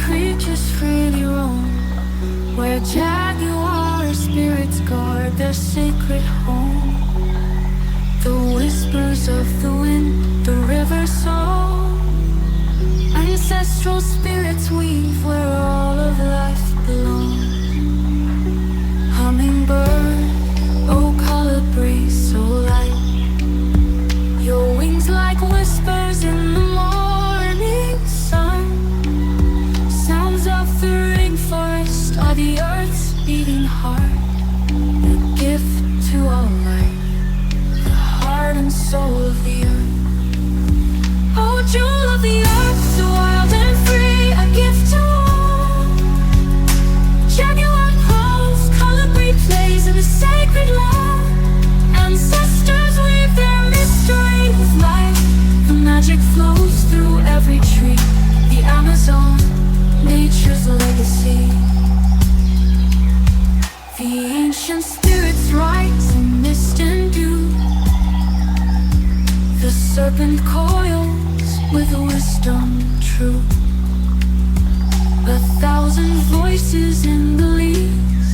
creatures freely roam, where Jaguar spirits guard their sacred home. The whispers of the wind, the river's song, ancestral spirits weave where all of life belongs. Hummingbird, oh Colibrí, so light, your wings like whispers in the morning sun. Sounds of the rainforest are the earth's beating heart, the gift to all life, the heart and soul of the earth. Oh, jewel of the earth, so wild and free, a gift to all. Jaguar calls, Colibrí plays in the sacred land. Ancestors weave their mystery with life. The magic flows through every tree. The Amazon, nature's legacy. The ancient spirits rise in mist and dew. The serpent coils with wisdom true. 1,000 voices in the leaves,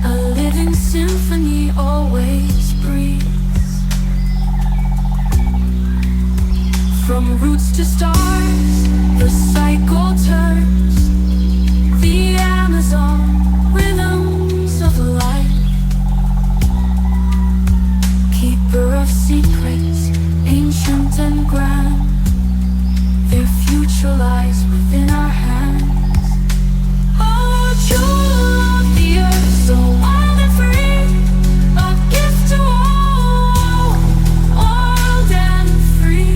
a living symphony always breathes. From roots to stars, the cycle turns. The Amazon, rhythms of life, keeper of secrets, ancient and grand. Their future lies within our hands. Oh, jewel of the earth, so wild and free, a gift to all, wild and free.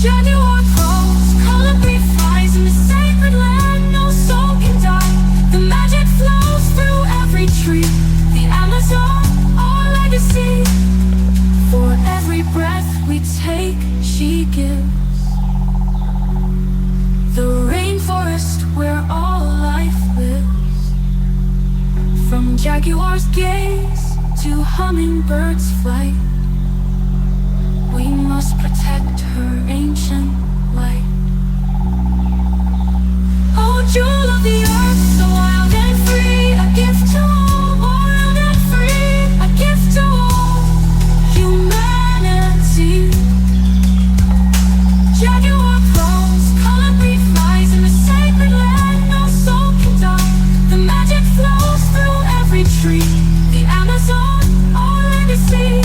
Jaguar calls, Colibrí flies in the sacred land. No soul can die. The magic flows through every tree. The Amazon, our legacy. For every breath we take, she gives. The rainforest where all life lives. From Jaguar's gaze to hummingbird's flight, we must protect her ancient light. Oh, jewel of the earth, so wild and free, a gift to all, wild and free, a gift to all humanity. Jaguar prowls, Colibrí flies in the sacred land. No soul can die. The magic flows through every tree. The Amazon, our legacy.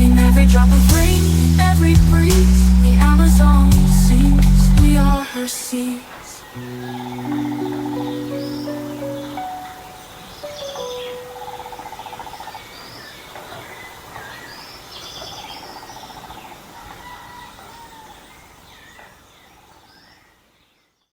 In every drop of rain, every breeze, the Amazon sings. We are her seeds.